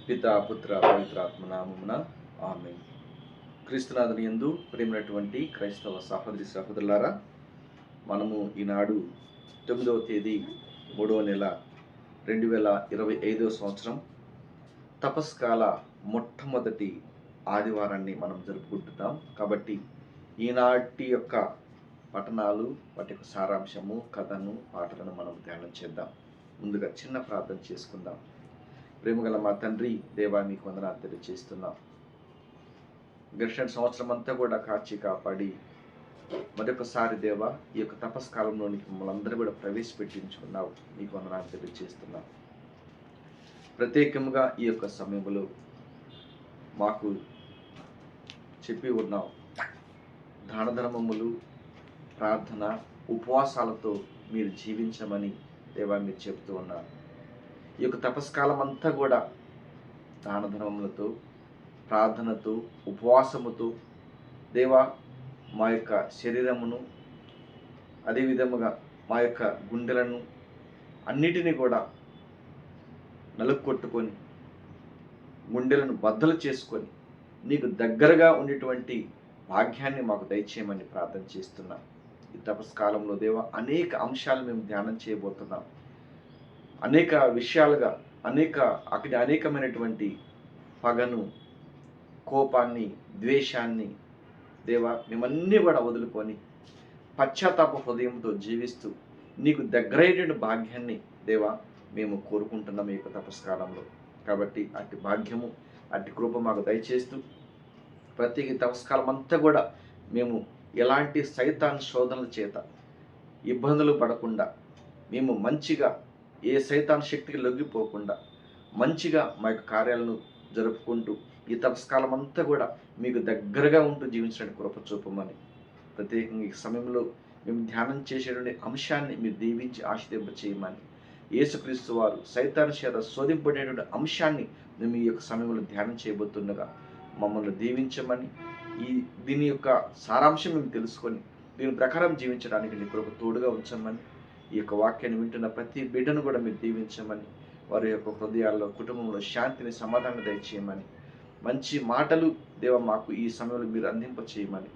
పితా పుత్ర పవిత్రాత్మ నామమున ఆమేన్. క్రీస్తునాథుని యందు ప్రియమైనటువంటి క్రైస్తవ సహోదరి సహోదరులారా, మనము ఈనాడు 9వ తేదీ 3వ నెల 2025 సంవత్సరం తపస్కాల మొట్టమొదటి ఆదివారాన్ని మనం జరుపుకుంటున్నాం. కాబట్టి ఈనాటి యొక్క పఠనాలు, వాటి యొక్క సారాంశము, కథను, పాటలను మనం ధ్యానం చేద్దాం. ముందుగా చిన్న ప్రార్థన చేసుకుందాం. ప్రేమగల మా తండ్రి, దేవా మీకు వందనాలు తెలియజేస్తున్నాం. గడిచిన సంవత్సరం అంతా కూడా కాచి కాపాడి మరొకసారి దేవా ఈ యొక్క తపస్కాలంలోనికి మమ్మల్ని అందరూ కూడా ప్రవేశపెట్టించుకున్నావు. మీకు వందనాలు తెలియజేస్తున్నాం. ప్రత్యేకంగా ఈ యొక్క సమయంలో మాకు చెప్పి ఉన్నావు, దాన ధర్మములు, ప్రార్థన, ఉపవాసాలతో మీరు జీవించమని దేవా మీరు చెబుతూ ఉన్నారు. ఈ యొక్క తపస్కాలం అంతా కూడా దాన ధర్మములతో, ప్రార్థనతో, ఉపవాసముతో దేవా మా యొక్క శరీరమును, అదేవిధముగా మా యొక్క గుండెలను అన్నిటినీ కూడా నలుక్కొట్టుకొని, గుండెలను బద్దలు చేసుకొని నీకు దగ్గరగా ఉండేటువంటి భాగ్యాన్ని మాకు దయచేయమని ప్రార్థన చేస్తున్నాం. ఈ తపస్కాలంలో దేవా అనేక అంశాలు మేము ధ్యానం చేయబోతున్నాం. అనేక విషయాలుగా అనేకమైనటువంటి పగను, కోపాన్ని, ద్వేషాన్ని దేవా మేమన్నీ కూడా వదులుకొని పశ్చాత్తాప హృదయంతో జీవిస్తూ నీకు దగ్గరైన భాగ్యాన్ని దేవా మేము కోరుకుంటున్నాం ఈ యొక్క తపస్కాలంలో. కాబట్టి అట్టి భాగ్యము, అట్టి కృప మాకు దయచేస్తూ ప్రతి తపస్కాలం అంతా కూడా మేము ఎలాంటి సైతాన్ శోధనల చేత ఇబ్బందులు పడకుండా, మేము మంచిగా ఏ సైతాన్ శక్తికి లొంగిపోకుండా మంచిగా మా యొక్క కార్యాలను జరుపుకుంటూ ఈ తపస్కాలం అంతా కూడా మీకు దగ్గరగా ఉంటూ జీవించడానికి కృప చూపమని, ప్రత్యేకంగా ఈ సమయంలో మేము ధ్యానం చేసేటువంటి అంశాన్ని మీరు దీవించి ఆశీర్వదింప చేయమని, యేసుక్రీస్తు వారు సైతాన్ చేత శోధింపబడేటువంటి అంశాన్ని మేము ఈ యొక్క సమయంలో ధ్యానం చేయబోతుండగా మమ్మల్ని దీవించమని, దీని యొక్క సారాంశం మేము తెలుసుకొని దీని ప్రకారం జీవించడానికి నీ కృప తోడుగా ఉంచమని, ఈ యొక్క వాక్యాన్ని వింటున్న ప్రతి బిడ్డను కూడా మీరు దీవించమని, వారి యొక్క హృదయాల్లో, కుటుంబంలో శాంతిని, సమాధానం దయచేయమని, మంచి మాటలు దేవ మాకు ఈ సమయంలో మీరు అందింప చేయమని,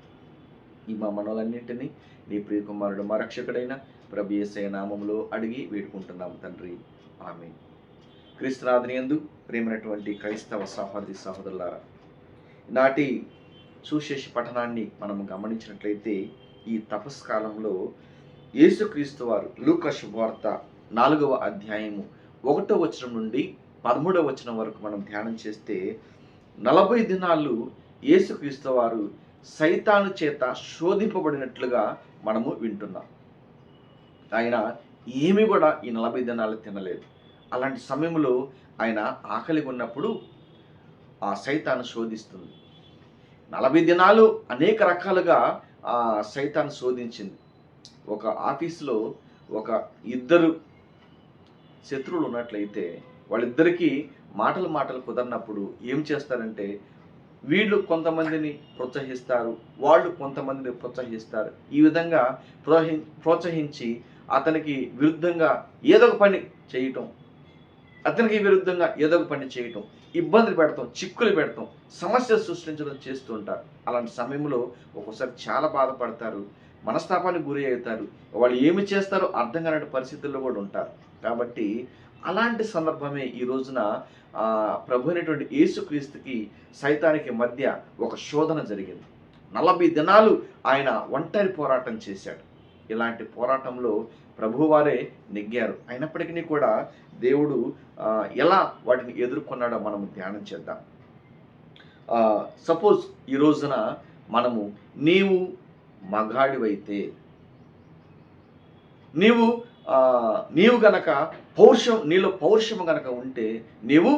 ఈ మా మనోలన్నింటినీ నీ ప్రియకుమారుడు మా రక్షకుడైన ప్రభు యేసయ్య నామములో అడిగి వేడుకుంటున్నాము తండ్రి, ఆమేన్. క్రీస్తునాథుని యందు ప్రియమైనటువంటి క్రైస్తవ సహోదరి సహోదరులారా, నాటి సుశేష పఠనాన్ని మనం గమనించినట్లయితే ఈ తపస్కాలంలో యేసుక్రీస్తు వారు లూకా శుభవార్త 4వ అధ్యాయము 1వ వచనం నుండి 13వ వచనం వరకు మనం ధ్యానం చేస్తే 40 దినాలు యేసుక్రీస్తు వారు సైతాను చేత శోధింపబడినట్లుగా మనము వింటున్నాం. ఆయన ఏమీ కూడా ఈ 40 దినాలు తినలేదు. అలాంటి సమయంలో ఆయన ఆకలిగా ఉన్నప్పుడు ఆ సైతాను శోధిస్తుంది. 40 దినాలు అనేక రకాలుగా సైతాను శోధించింది. ఒక ఆఫీసులో ఒక ఇద్దరు శత్రువులు ఉన్నట్లయితే వాళ్ళిద్దరికీ మాటలు కుదరినప్పుడు ఏం చేస్తారంటే, వీళ్ళు కొంతమందిని ప్రోత్సహిస్తారు, వాళ్ళు కొంతమందిని ప్రోత్సహిస్తారు. ఈ విధంగా ప్రోత్సహించి అతనికి విరుద్ధంగా ఏదో ఒక పని చేయటం, అతనికి విరుద్ధంగా ఏదో ఒక పని చేయటం, ఇబ్బందులు పెడతాం, చిక్కులు పెడతాం, సమస్యలు సృష్టించడం చేస్తూ ఉంటారు. అలాంటి సమయంలో ఒక్కోసారి చాలా బాధపడతారు, మనస్తాపానికి గురి అవుతారు. వాళ్ళు ఏమి చేస్తారో అర్థం కాని పరిస్థితుల్లో కూడా ఉంటారు. కాబట్టి అలాంటి సందర్భమే ఈ రోజున ప్రభు అయినటువంటి యేసుక్రీస్తుకి సైతానికి మధ్య ఒక శోధన జరిగింది. 40 దినాలు ఆయన ఒంటరి పోరాటం చేశాడు. ఇలాంటి పోరాటంలో ప్రభువారే నెగ్గారు. అయినప్పటికీ కూడా దేవుడు ఎలా వాటిని ఎదుర్కొన్నాడో మనం ధ్యానం చేద్దాం. సపోజ్ ఈ రోజున మనము నీవు మగాడివైతే, నీవు గనక నీలో పౌరుషము గనక ఉంటే నీవు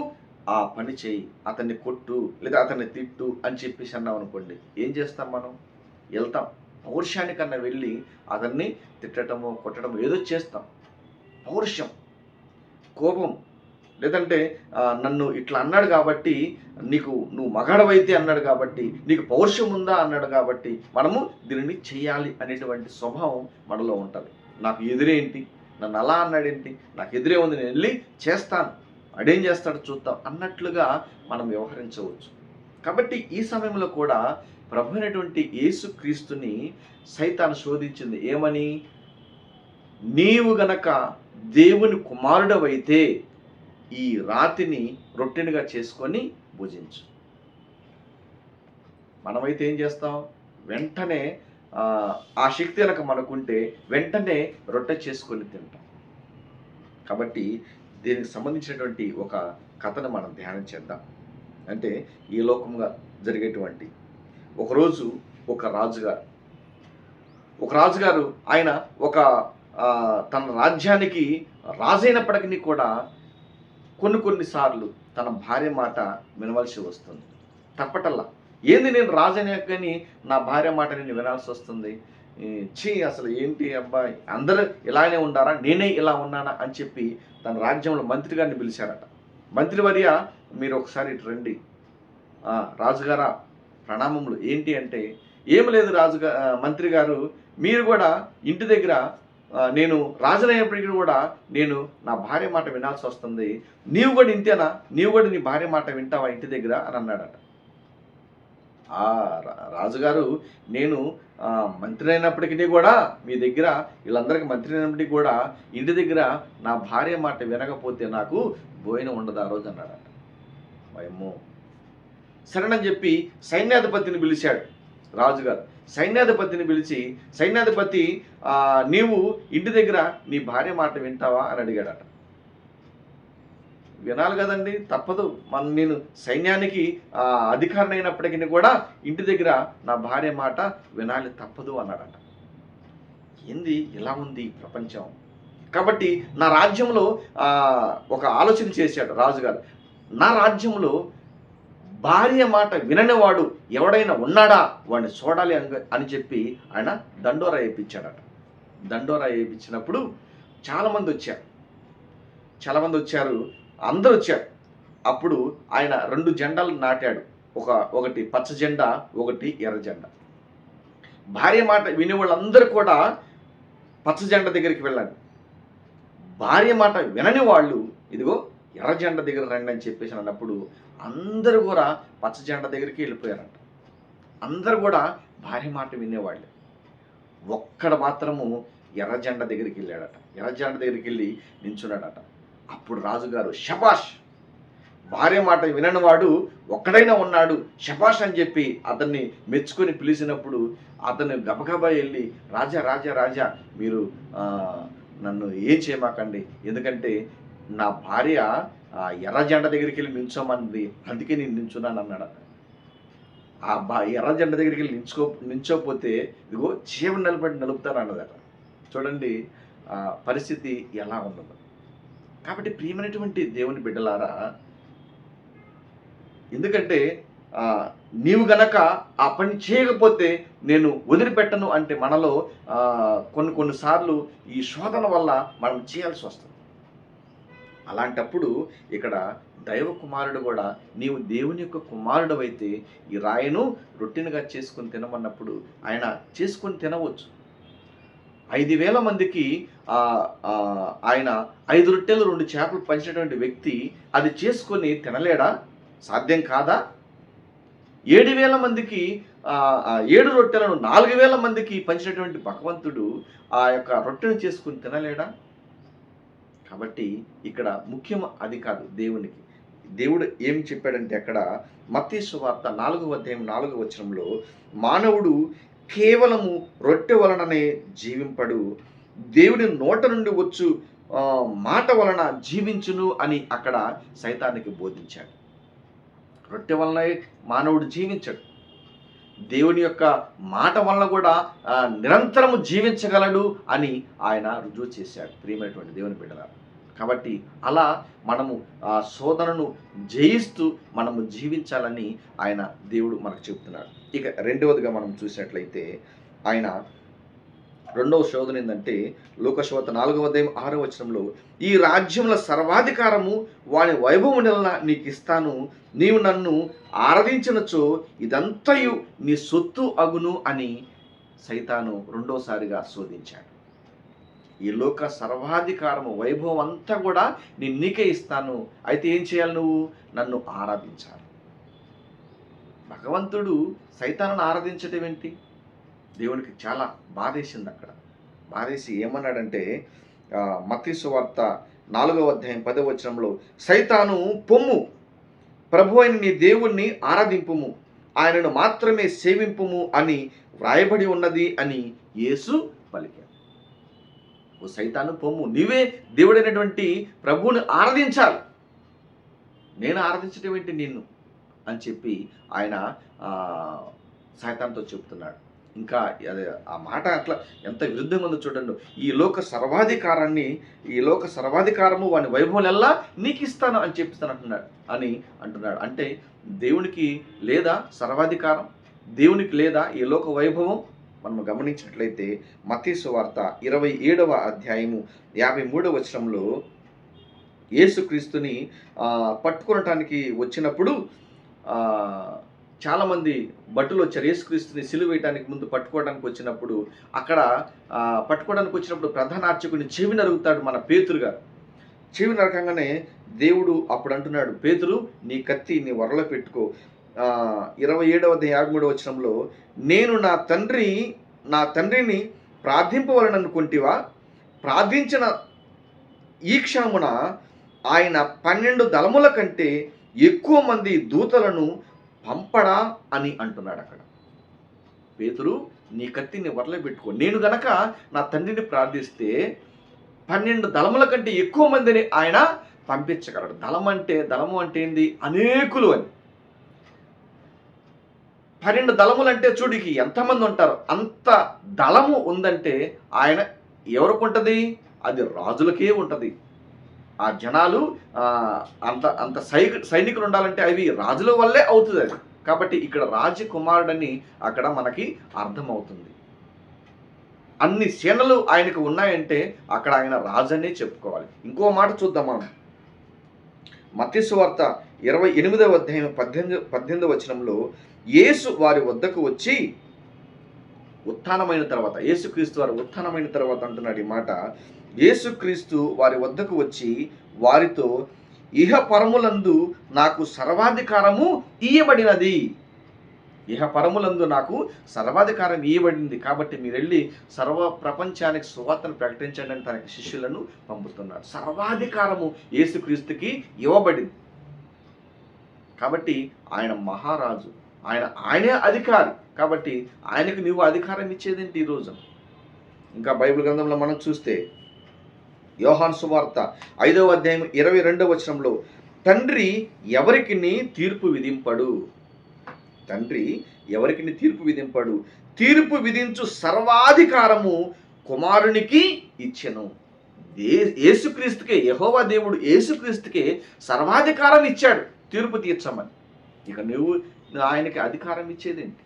ఆ పని చేయి, అతన్ని కొట్టు లేదా అతన్ని తిట్టు అని చెప్పేసి అన్నాం అనుకోండి, ఏం చేస్తాం? మనం వెళ్తాం, పౌరుషానికన్నా వెళ్ళి అతన్ని తిట్టడమో కొట్టడమో ఏదో చేస్తాం. పౌరుషం, కోపం, లేదంటే నన్ను ఇట్లా అన్నాడు కాబట్టి నువ్వు మగాడవైతే అన్నాడు కాబట్టి నీకు పౌరుషం ఉందా అన్నాడు కాబట్టి మనము దీనిని చేయాలి అనేటువంటి స్వభావం మనలో ఉంటుంది. నాకు ఎదురేంటి, నన్ను అలా అన్నాడేంటి, నాకు ఎదురే ఉంది, నేను వెళ్ళి చేస్తాను వాడేం చేస్తాడో చూద్దాం అన్నట్లుగా మనం వ్యవహరించవచ్చు. కాబట్టి ఈ సమయంలో కూడా ప్రభు అయినటువంటి యేసుక్రీస్తుని సైతాను శోధించింది. ఏమని? నీవు గనక దేవుని కుమారుడవైతే ఈ రాతిని రొట్టెనుగా చేసుకొని భుజించు. మనమైతే ఏం చేస్తాం? వెంటనే ఆ శక్తి కనుక మనకుంటే వెంటనే రొట్టె చేసుకొని తింటాం. కాబట్టి దీనికి సంబంధించినటువంటి ఒక కథను మనం ధ్యానం చేద్దాం. అంటే ఈ లోకంగా జరిగేటువంటి ఒకరోజు ఒక రాజుగారు ఆయన ఒక తన రాజ్యానికి రాజైనప్పటికీ కూడా కొన్నిసార్లు తన భార్య మాట వినవలసి వస్తుంది. తప్పటల్లా ఏంది, నేను రాజైనా కానీ నా భార్య మాట నేను వినాల్సి వస్తుంది, అసలు ఏంటి అబ్బాయి, అందరూ ఇలానే ఉండారా, నేనే ఇలా ఉన్నానా అని చెప్పి తన రాజ్యంలో మంత్రి గారిని పిలిచారట. మంత్రివర్య, మీరు ఒకసారి ఇటు రండి. రాజుగారా ప్రణామములు. ఏంటి అంటే, ఏమి లేదు మంత్రి గారు, మీరు కూడా ఇంటి దగ్గర నేను రాజునైనప్పటికీ కూడా నేను నా భార్య మాట వినాల్సి వస్తుంది, నీవు కూడా ఇంతేనా, నీవు కూడా నీ భార్య మాట వింటావా ఇంటి దగ్గర అని అన్నాడట. రాజుగారు, నేను మంత్రి అయినప్పటికీ కూడా మీ దగ్గర వీళ్ళందరికీ మంత్రి అయినప్పటికీ కూడా ఇంటి దగ్గర నా భార్య మాట వినకపోతే నాకు భోజనం ఉండదు ఆ రోజు అన్నాడట. భయమో. సరేనని చెప్పి సైన్యాధిపతిని పిలిచాడు రాజుగారు. సైన్యాధిపతిని పిలిచి, సైన్యాధిపతి, నీవు ఇంటి దగ్గర నీ భార్య మాట వింటావా అని అడిగాడట. వినాలి కదండి, తప్పదు. నేను సైన్యానికి అధికారిని అయినప్పటికీ కూడా ఇంటి దగ్గర నా భార్య మాట వినాలి, తప్పదు అన్నాడట. ఏంది ఇలా ఉంది ప్రపంచం? కాబట్టి నా రాజ్యంలో ఒక ఆలోచన చేశాడు రాజుగారు. నా రాజ్యంలో భార్య మాట విననివాడు ఎవడైనా ఉన్నాడా, వాడిని చూడాలి అని చెప్పి ఆయన దండోరా వేయించాడట. దండోరా వేయించినప్పుడు చాలామంది వచ్చారు, అందరూ వచ్చారు. అప్పుడు ఆయన 2 జెండాలు నాటాడు. ఒకటి పచ్చ జెండా, ఒకటి ఎర్ర జెండా. భార్య మాట వినే వాళ్ళందరూ కూడా పచ్చ జెండా దగ్గరికి వెళ్ళండి, భార్య మాట వినని వాళ్ళు ఇదిగో ఎర్ర జెండా దగ్గర రండి అని చెప్పేసి అన్నప్పుడు అందరూ కూడా పచ్చ జెండా దగ్గరికి వెళ్ళిపోయారంట. అందరూ కూడా భార్య మాట వినేవాళ్ళే. ఒక్కడ మాత్రము ఎర్ర జెండా దగ్గరికి వెళ్ళాడట. ఎర్ర జెండా దగ్గరికి వెళ్ళి నించున్నాడట. అప్పుడు రాజుగారు, శబాష్, భార్య మాట విననివాడు ఒక్కడైనా ఉన్నాడు, శబాష్ అని చెప్పి అతన్ని మెచ్చుకొని పిలిచినప్పుడు అతను గబగబా వెళ్ళి, రాజా రాజా రాజా, మీరు నన్ను ఏం చేయమాకండి, ఎందుకంటే నా భార్య ఎర్ర జెండా దగ్గరికి వెళ్ళి నించోమంది, అందుకే నేను నించున్నాను అన్నాడట. ఎర్ర జెండా దగ్గరికి వెళ్ళి నించోపోతే ఇదిగో జీవన నలుపుతాను అన్నదట. చూడండి పరిస్థితి ఎలా ఉన్నదో. కాబట్టి ప్రియమైనటువంటి దేవుని బిడ్డలారా, ఎందుకంటే నీవు గనక ఆ పని చేయకపోతే నేను వదిలిపెట్టను అంటే మనలో కొన్నిసార్లు ఈ శోధన వల్ల మనం చేయాల్సి వస్తుంది. అలాంటప్పుడు ఇక్కడ దైవ కుమారుడు కూడా, నీవు దేవుని యొక్క కుమారుడు అయితే ఈ రాయిను రొట్టెనుగా చేసుకొని తినమన్నప్పుడు ఆయన చేసుకొని తినవచ్చు. 5,000 మందికి ఆయన 5 రొట్టెలు 2 చేపలు పంచినటువంటి వ్యక్తి అది చేసుకొని తినలేడా? సాధ్యం కాదా? 7,000 మందికి 7 రొట్టెలను 4,000 మందికి పంచినటువంటి భగవంతుడు ఆ యొక్క రొట్టెను చేసుకుని తినలేడా? కాబట్టి ఇక్కడ ముఖ్యం అది కాదు. దేవుడు ఏం చెప్పాడంటే అక్కడ మత్తయి సువార్త 4వ అధ్యాయం 4వ వచనంలో, మానవుడు కేవలము రొట్టె వలననే జీవింపడు, దేవుడి నోట నుండి వచ్చు మాట వలన జీవించును అని అక్కడ సైతానికి బోధించాడు. రొట్టె వలన మానవుడు జీవించడు, దేవుని యొక్క మాట వలన కూడా నిరంతరము జీవించగలడు అని ఆయన రుజువు చేశాడు. ప్రియమైనటువంటి దేవుని బిడ్డలారా, కాబట్టి అలా మనము ఆ శోధనను జయిస్తూ మనము జీవించాలని ఆయన దేవుడు మనకు చెబుతున్నాడు. ఇక రెండవదిగా మనం చూసినట్లయితే ఆయన రెండవ శోధన ఏంటంటే లోకశోధ 4వ అధ్యాయం 6వ వచనంలో, ఈ రాజ్యముల సర్వాధికారము వాని వైభవం నీకు ఇస్తాను, నీవు నన్ను ఆరాధించినచో ఇదంతయు నీ సొత్తు అగును అని సైతాను రెండోసారిగా శోధించాడు. ఈ లోక సర్వాధికారము వైభవం అంతా కూడా నేను నీకే ఇస్తాను. అయితే ఏం చేయాలి? నువ్వు నన్ను ఆరాధించాలి. భగవంతుడు సైతానుని ఆరాధించటం ఏంటి? దేవునికి చాలా బాధేసింది అక్కడ. బాధేసి ఏమన్నాడంటే మత్తయి సువార్త 4వ అధ్యాయం 10వ వచనంలో, సైతాను పొమ్ము, ప్రభు అయిన నీ దేవుణ్ణి ఆరాధింపుము, ఆయనను మాత్రమే సేవింపుము అని వ్రాయబడి ఉన్నది అని యేసు పలికాడు. ఓ సైతాను పొమ్ము, నీవే దేవుడైనటువంటి ప్రభువుని ఆరాధించాలి, నేను ఆరాధించడం ఏంటి నిన్ను అని చెప్పి ఆయన సైతాన్తో చెప్తున్నాడు. ఇంకా అదే ఆ మాట అట్లా ఎంత విరుద్ధంగా ఉందో చూడండి. ఈ లోక సర్వాధికారము వాని వైభవం నీకు ఇస్తాను అని అంటున్నాడు. అంటే దేవునికి లేదా సర్వాధికారం, దేవునికి లేదా ఈ లోక వైభవం? మనం గమనించినట్లయితే మత్తయి సువార్త 27వ అధ్యాయము 53వ వచనంలో యేసుక్రీస్తుని పట్టుకొనటానికి వచ్చినప్పుడు చాలామంది భటులు వచ్చారు. యేసుక్రీస్తుని సిలువ వేయడానికి ముందు పట్టుకోవడానికి వచ్చినప్పుడు ప్రధాన అర్చకుని చెవి నరుగుతాడు మన పేతురు గారు. చెవి నరకంగానే దేవుడు అప్పుడు అంటున్నాడు, పేతురు నీ కత్తి నీ వరలో పెట్టుకో. 27వ అధ్యాయం 53వ వచనంలో, నేను నా తండ్రిని ప్రార్థింపవలననుకుంటివా? ప్రార్థించిన ఈ క్షణమున ఆయన 12 దళముల కంటే ఎక్కువ మంది దూతలను పంపడా అని అంటున్నాడు అక్కడ. పేతురు నీ కత్తిని వరలో పెట్టుకో, నేను గనక నా తండ్రిని ప్రార్థిస్తే 12 దళముల కంటే ఎక్కువ మందిని ఆయన పంపించగలడు. దళము అంటే ఏంది? అనేకులు అని. 12 దళములు అంటే చూడికి ఎంతమంది ఉంటారు? అంత దళము ఉందంటే ఆయన ఎవరికి ఉంటుంది? అది రాజులకే ఉంటుంది. ఆ జనాలు అంత సైనికులు ఉండాలంటే అవి రాజుల వల్లే అవుతుంది అది. కాబట్టి ఇక్కడ రాజకుమారుడని అక్కడ మనకి అర్థమవుతుంది. అన్ని సేనలు ఆయనకు ఉన్నాయంటే అక్కడ ఆయన రాజనే చెప్పుకోవాలి. ఇంకో మాట చూద్దాం మనం. మత్తయి సువార్త 28వ అధ్యాయం 18వ వచనంలో, యేసు వారి వద్దకు వచ్చి ఉత్థానమైన తర్వాత, యేసుక్రీస్తు వారు ఉత్థానమైన తర్వాత అంటున్నాడు ఈ మాట. యేసుక్రీస్తు వారి వద్దకు వచ్చి వారితో, ఇహ పరములందు నాకు సర్వాధికారము ఇయ్యబడినది. ఇహ పరములందు నాకు సర్వాధికారం ఇయ్యబడింది, కాబట్టి మీరు వెళ్ళి సర్వ ప్రపంచానికి సువార్తను ప్రకటించండి అని తన శిష్యులను పంపుతున్నాడు. సర్వాధికారము యేసుక్రీస్తుకి ఇవ్వబడింది. కాబట్టి ఆయన మహారాజు, ఆయనే అధికారి. కాబట్టి ఆయనకు నువ్వు అధికారం ఇచ్చేదేంటి ఈరోజు? ఇంకా బైబిల్ గ్రంథంలో మనం చూస్తే యోహాను సువార్త 5వ అధ్యాయం 22వ వచనంలో, తండ్రి ఎవరికిని తీర్పు విధింపడు. తీర్పు విధించు సర్వాధికారము కుమారునికి ఇచ్చెను. యేసుక్రీస్తుకే, యెహోవా దేవుడు యేసుక్రీస్తుకే సర్వాధికారం ఇచ్చాడు తీర్పు తీర్చమని. ఇక నువ్వు ఆయనకి అధికారం ఇచ్చేదేంటి?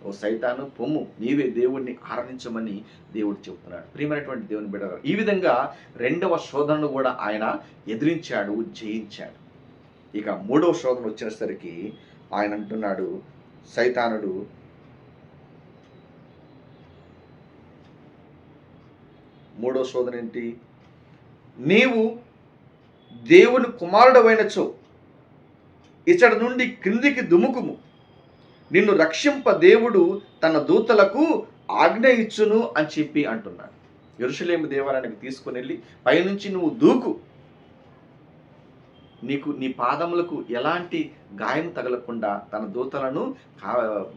ఓ సైతాను పొమ్ము, నీవే దేవుణ్ణి ఆరాధించమని దేవుడు చెబుతున్నాడు. ప్రియమైనటువంటి దేవుని బిడ్డ, ఈ విధంగా 2వ శోధనను కూడా ఆయన ఎదిరించాడు, జయించాడు. ఇక 3వ శోధన వచ్చేసరికి ఆయన అంటున్నాడు, సైతానుడు, 3వ శోధన ఏంటి? నీవు దేవుని కుమారుడవైనచో ఇచ్చడి నుండి క్రిందికి దుముకుము, నిన్ను రక్షింప దేవుడు తన దూతలకు ఆజ్ఞ ఇచ్చును అని చెప్పి అంటున్నాడు. యెరూషలేము దేవాలయానికి తీసుకుని వెళ్ళి పైనుంచి నువ్వు దూకు, నీ పాదములకు ఎలాంటి గాయం తగలకుండా తన దూతలను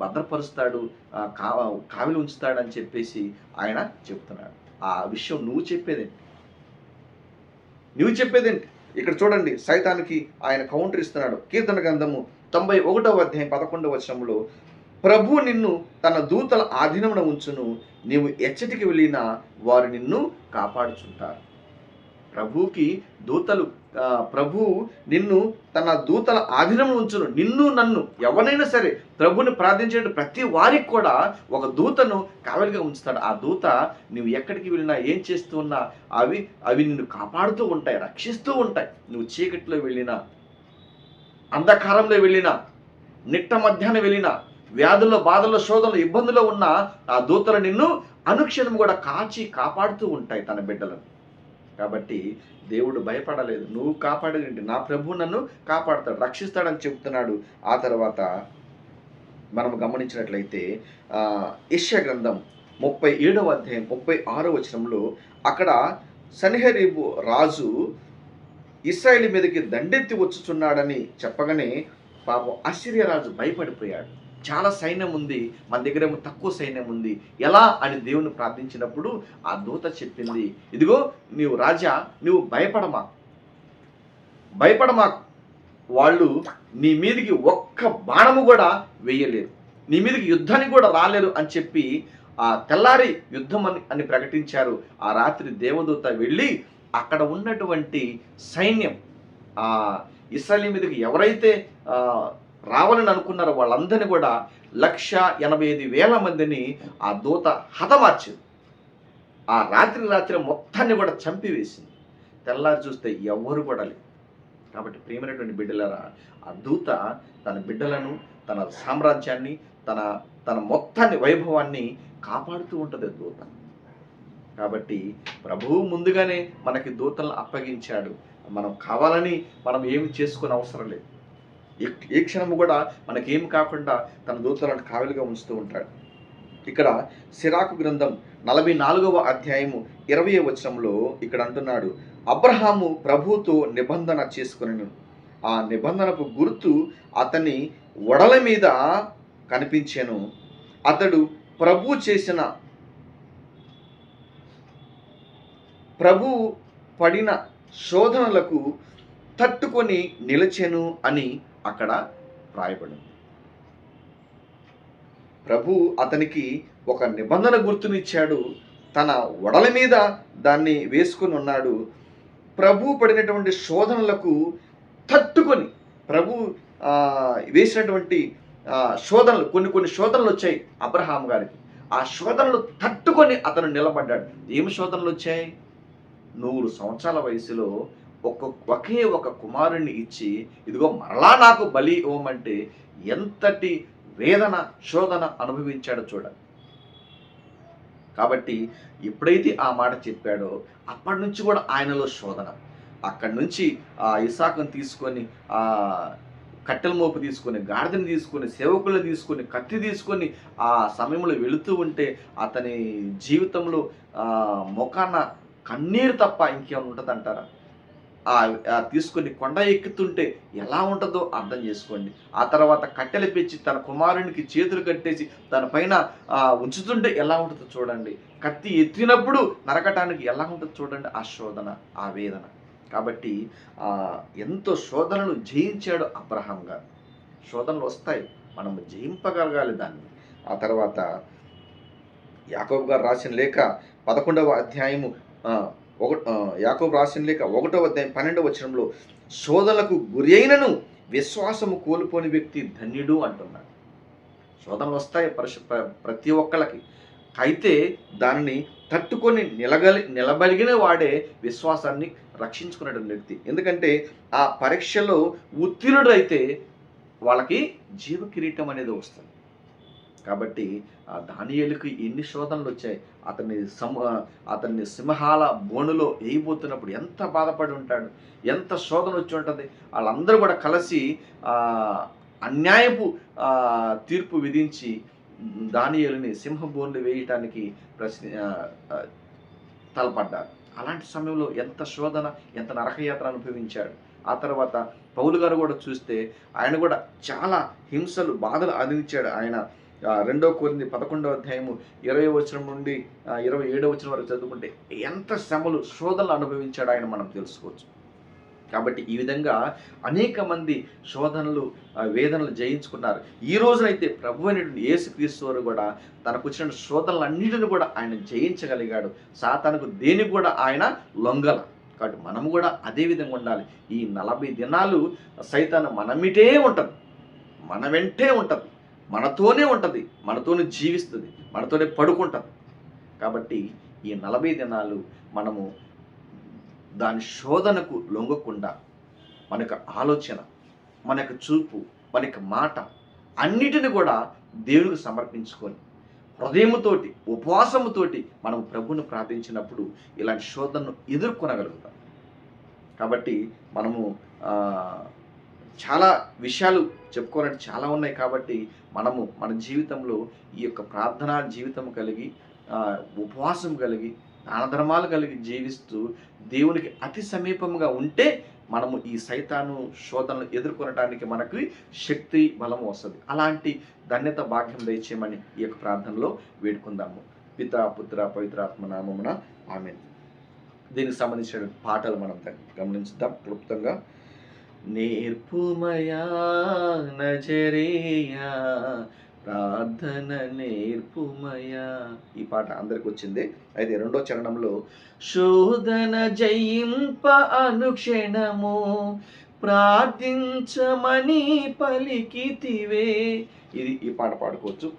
భద్రపరుస్తాడు, కావిలి ఉంచుతాడు అని చెప్పేసి ఆయన చెప్తున్నాడు. ఆ విషయం నువ్వు చెప్పేదేంటి? ఇక్కడ చూడండి, సైతానికి ఆయన కౌంటర్ ఇస్తున్నాడు. కీర్తన గ్రంథము 91వ అధ్యాయం 11వ వచనంలో, ప్రభు నిన్ను తన దూతల ఆధీనమున ఉంచును, నీవు ఎచ్చటికి వెళ్ళినా వారు నిన్ను కాపాడుచుంటారు. ప్రభువు నిన్ను తన దూతల ఆధీనంలో ఉంచును. నిన్ను నన్ను ఎవరైనా సరే ప్రభుని ప్రార్థించే ప్రతి వారికి కూడా ఒక దూతను కావలిగా ఉంచుతాడు. ఆ దూత నువ్వు ఎక్కడికి వెళ్ళినా, ఏం చేస్తూ ఉన్నా అవి నిన్ను కాపాడుతూ ఉంటాయి, రక్షిస్తూ ఉంటాయి. నువ్వు చీకటిలో వెళ్ళినా, అంధకారంలో వెళ్ళినా, నిట్ట మధ్యాహ్నం వెళ్ళినా, వ్యాధుల్లో, బాధల్లో, శోధనలో, ఇబ్బందుల్లో ఉన్న ఆ దూతలు నిన్ను అనుక్షణం కూడా కాచి కాపాడుతూ ఉంటాయి తన బిడ్డలను. కాబట్టి దేవుడు భయపడలేదు. నువ్వు కాపాడేంటి, నా ప్రభు నన్ను కాపాడుతాడు, రక్షిస్తాడని చెప్తున్నాడు. ఆ తర్వాత మనం గమనించినట్లయితే యెషయా గ్రంథం 37వ అధ్యాయం 36వ వచనంలో అక్కడ సన్హెరీబు రాజు ఇశ్రాయేలు మీదకి దండెత్తి వచ్చుచున్నాడని చెప్పగానే పాపం అసిరియా రాజు భయపడిపోయాడు. చాలా సైన్యం ఉంది, మన దగ్గర ఏమో తక్కువ సైన్యం ఉంది, ఎలా అని దేవుని ప్రార్థించినప్పుడు ఆ దూత చెప్పింది, ఇదిగో నీవు రాజా, నువ్వు భయపడమాకు, వాళ్ళు నీ మీదికి ఒక్క బాణము కూడా వేయలేరు, నీ మీదికి యుద్ధానికి కూడా రాలేరు అని చెప్పి ఆ తెల్లారి యుద్ధం అని ప్రకటించారు. ఆ రాత్రి దేవదూత వెళ్ళి అక్కడ ఉన్నటువంటి సైన్యం ఆ ఇశ్రాయేలు మీదకి ఎవరైతే రావాలని అనుకున్నారో వాళ్ళందరినీ కూడా 185,000 మందిని ఆ దూత హతమార్చింది. ఆ రాత్రి మొత్తాన్ని కూడా చంపివేసింది. తెల్లారి చూస్తే ఎవరు కూడా లేరు. కాబట్టి ప్రియమైనటువంటి బిడ్డలారా, ఆ దూత తన బిడ్డలను, తన సామ్రాజ్యాన్ని, తన మొత్తాన్ని, వైభవాన్ని కాపాడుతూ ఉంటుంది దూత. కాబట్టి ప్రభువు ముందుగానే మనకి దూతలను అప్పగించాడు. మనం కావాలని మనం ఏమి చేసుకునే అవసరం లేదు. ఏ క్షణము కూడా మనకేం కాకుండా తన దూతలను కావలిగా ఉంచుతూ ఉంటాడు. ఇక్కడ సిరాకు గ్రంథం 44వ అధ్యాయము 20వ వచనంలో ఇక్కడ అంటున్నాడు, అబ్రహాము ప్రభువుతో నిబంధన చేసుకొనెను, ఆ నిబంధనకు గుర్తు అతని ఒడల మీద కనిపించెను, అతడు ప్రభు పడిన శోధనలకు తట్టుకొని నిలిచెను అని అక్కడ రాయబడింది. ప్రభు అతనికి ఒక నిబంధన గుర్తునిచ్చాడు, తన ఒడల మీద దాన్ని వేసుకొని ఉన్నాడు. ప్రభు పడినటువంటి శోధనలకు తట్టుకొని, ప్రభు వేసినటువంటి శోధనలు, కొన్ని శోధనలు వచ్చాయి అబ్రహాం గారికి. ఆ శోధనలు తట్టుకొని అతను నిలబడ్డాడు. ఏమి శోధనలు వచ్చాయి? 100 సంవత్సరాల వయసులో ఒకే ఒక కుమారుణ్ణి ఇచ్చి, ఇదిగో మరలా నాకు బలి ఇవ్వమంటే ఎంతటి వేదన, శోధన అనుభవించాడో చూడండి. కాబట్టి ఎప్పుడైతే ఆ మాట చెప్పాడో అప్పటి నుంచి కూడా ఆయనలో శోధన. అక్కడి నుంచి ఆ ఇసాకును తీసుకొని, ఆ కట్టెల మోపు తీసుకొని, గాడిదని తీసుకొని, సేవకులను తీసుకొని, కత్తి తీసుకొని ఆ సమయంలో వెళుతూ ఉంటే అతని జీవితంలో ముఖాన కన్నీరు తప్ప ఇంకేమైనా ఉంటుందంటారా? తీసుకొని కొండ ఎక్కుతుంటే ఎలా ఉంటుందో అర్థం చేసుకోండి. ఆ తర్వాత కట్టెలు పెంచి తన కుమారునికి చేతులు కట్టేసి తన పైన ఉంచుతుంటే ఎలా ఉంటుందో చూడండి. కత్తి ఎత్తినప్పుడు నరకటానికి ఎలా ఉంటుందో చూడండి. ఆ శోధన, ఆ వేదన. కాబట్టి ఎంతో శోధనలు జయించాడు అబ్రహాం గారు. శోధనలు వస్తాయి, మనం జయింపగలగాలి దాన్ని. ఆ తర్వాత యాకోబు గారు రాసిన లేఖ 11వ అధ్యాయము యాకోబు రాసిన లేఖ 1వ అధ్యాయం 12వ వచనంలో శోధనలకు గురి అయినను విశ్వాసము కోల్పోని వ్యక్తి ధన్యుడు అంటున్నాడు. శోధనలు వస్తాయి ప్రతి ఒక్కళ్ళకి. అయితే దానిని తట్టుకొని నిలబడిగిన వాడే విశ్వాసాన్ని రక్షించుకునేటువంటి వ్యక్తి. ఎందుకంటే ఆ పరీక్షలో ఉత్తీర్ణుడైతే వాళ్ళకి జీవ కిరీటం అనేది వస్తుంది. కాబట్టి ఆ దానియేలుకి ఎన్ని శోధనలు వచ్చాయి. అతన్ని సింహాల బోనులో వేయబోతున్నప్పుడు ఎంత బాధపడి ఉంటాడు, ఎంత శోధన వచ్చి ఉంటుంది. వాళ్ళందరూ కూడా కలిసి అన్యాయపు తీర్పు విధించి దానియేలుని సింహ బోన్లు వేయటానికి తలపడ్డారు. అలాంటి సమయంలో ఎంత శోధన, ఎంత నరకయాత్ర అనుభవించాడు. ఆ తర్వాత పౌలు గారు కూడా చూస్తే ఆయన కూడా చాలా హింసలు, బాధలు అందించాడు. ఆయన 2 కొరింథీ 11వ అధ్యాయము 20వ వచనం నుండి 27వ వచనం వరకు చదువుకుంటే ఎంత శ్రమలు, శోధనలు అనుభవించాడు ఆయన మనం తెలుసుకోవచ్చు. కాబట్టి ఈ విధంగా అనేక మంది శోధనలు, వేదనలు జయించుకున్నారు. ఈ రోజునైతే ప్రభు అయినటువంటి యేసుక్రీస్తు వారు కూడా తనకు వచ్చిన శోధనలన్నిటిని కూడా ఆయన జయించగలిగాడు. సాతానుకు దేనికి కూడా ఆయన లొంగల. కాబట్టి మనము కూడా అదే విధంగా ఉండాలి. ఈ 40 దినాలు సైతాను మనమిటే ఉంటుంది, మన వెంటే ఉంటుంది, మనతోనే ఉంటుంది, మనతోనే జీవిస్తుంది, మనతోనే పడుకుంటుంది. కాబట్టి ఈ 40 దినాలు మనము దాని శోధనకు లొంగకుండా మన యొక్క ఆలోచన, మన యొక్క చూపు, మన యొక్క మాట అన్నిటిని కూడా దేవునికి సమర్పించుకొని హృదయముతోటి ఉపవాసముతోటి మనం ప్రభువును ప్రార్థించినప్పుడు ఇలాంటి శోధనను ఎదుర్కొనగలుగుతాం. కాబట్టి మనము చాలా విషయాలు చెప్పుకోవాలంటే చాలా ఉన్నాయి. కాబట్టి మనము మన జీవితంలో ఈ యొక్క ప్రార్థనా జీవితం కలిగి, ఉపవాసం కలిగి, దాన ధర్మాలు కలిగి జీవిస్తూ దేవునికి అతి సమీపంగా ఉంటే మనము ఈ సైతాను శోధనలు ఎదుర్కొనడానికి మనకి శక్తి బలము వస్తుంది. అలాంటి ధన్యత భాగ్యం దయచేయమని ఈ యొక్క ప్రార్థనలో వేడుకుందాము. పితా పుత్ర పవిత్రాత్మ నామమున ఆమేన్. దీనికి సంబంధించిన పాటలు మనం గమనించుదాం క్లుప్తంగా. నేర్పుమయా నజరేయా ప్రార్థన నేర్పుమయా, ఈ పాట అందరికి వచ్చింది. అయితే రెండో చరణంలో శోధన జయింప అనుక్షణము ప్రార్థించమని పలికితివే, ఇది ఈ పాట పాడుకోవచ్చు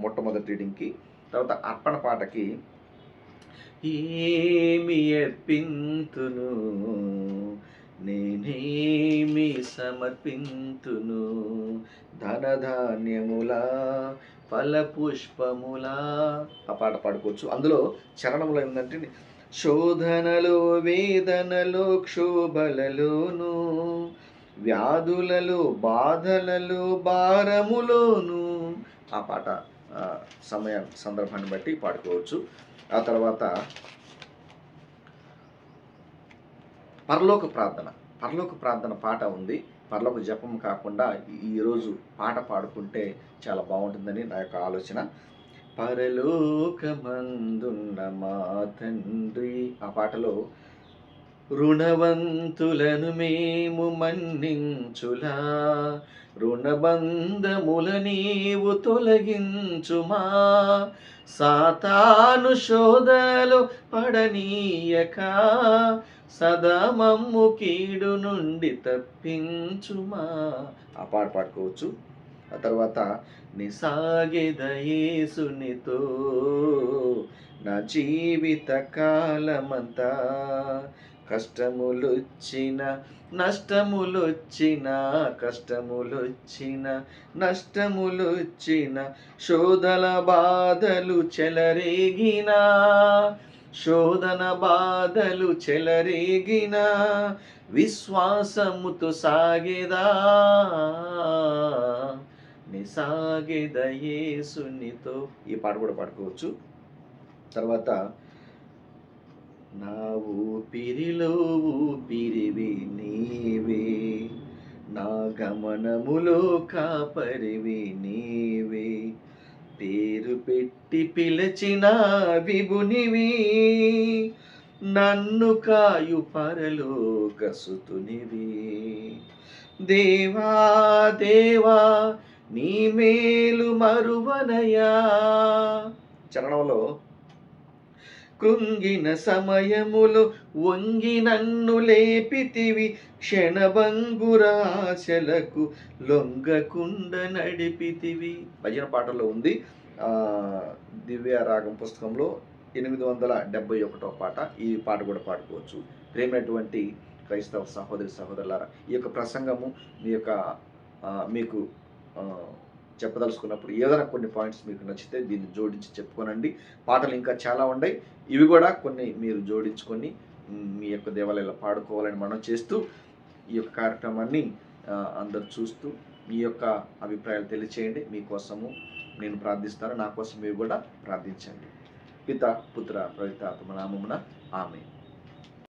మొట్టమొదటి రీడింగ్కి. తర్వాత అర్పణ పాటకి ఏమి అర్పింతును నేనేమి సమర్పింతును ధనధాన్యములా ఫలపుష్పములా, ఆ పాట పాడుకోవచ్చు. అందులో చరణంలో ఏంటంటే శోధనలో వేదనలో క్షోభలలోను వ్యాధులలో బాధలలో భారములోను, ఆ పాట సందర్భాన్ని బట్టి పాడుకోవచ్చు. ఆ తర్వాత పరలోక ప్రార్థన పాట ఉంది. పరలోక జపం కాకుండా ఈరోజు పాట పాడుకుంటే చాలా బాగుంటుందని నా యొక్క ఆలోచన. పరలోకమందున్న మా తండ్రి, ఆ పాటలో రుణవంతులను మేము మన్నించులా రుణబంధముల నీవు తొలగించుమా సాతాను శోధనలు పడనీయక సదా మమ్ము కీడు నుండి తప్పించుమా, ఆ పాట పాడుకోవచ్చు. ఆ తర్వాత నిసాగెదయేసునితో నా జీవిత కాలమంతా కష్టములొచ్చిన నష్టములొచ్చిన శోధన బాధలు చెలరేగిన విశ్వాసముతో సాగేదా నిసాగెదయేసునితో, ఈ పాట కూడా పాడుకోవచ్చు. తర్వాత నా ఊపిరిలో ఊపిరివి నీవే నా గమనములో కాపరివి నీవే పేరు పెట్టి పిలిచిన విభునివి నన్ను కాయు పరలోక సుతునివి దేవా దేవా నీ మేలు మరువనయా. చరణంలో కృంగిన సమయములు వంగి నన్ను లేపితివి క్షణభంగురాశలకు లొంగకుండ నడిపితివి, భజన పాటలో ఉంది. దివ్య రాగం పుస్తకంలో 871వ పాట, ఈ పాట కూడా పాడుకోవచ్చు. ప్రేమైనటువంటి క్రైస్తవ సహోదరులారా, ఈ యొక్క ప్రసంగము మీకు చెప్పదలుచుకున్నప్పుడు ఏదైనా కొన్ని పాయింట్స్ మీకు నచ్చితే దీన్ని జోడించి చెప్పుకోనండి. పాటలు ఇంకా చాలా ఉన్నాయి, ఇవి కూడా కొన్ని మీరు జోడించుకొని మీ యొక్క దేవాలయాల్లో పాడుకోవాలని మనం చేస్తూ ఈ యొక్క కార్యక్రమాన్ని అందరు చూస్తూ మీ యొక్క అభిప్రాయాలు తెలియచేయండి. మీకోసము నేను ప్రార్థిస్తాను, నా కోసం మీరు కూడా ప్రార్థించండి. పిత పుత్ర పవిత్రాత్మ నామమున ఆమేన్.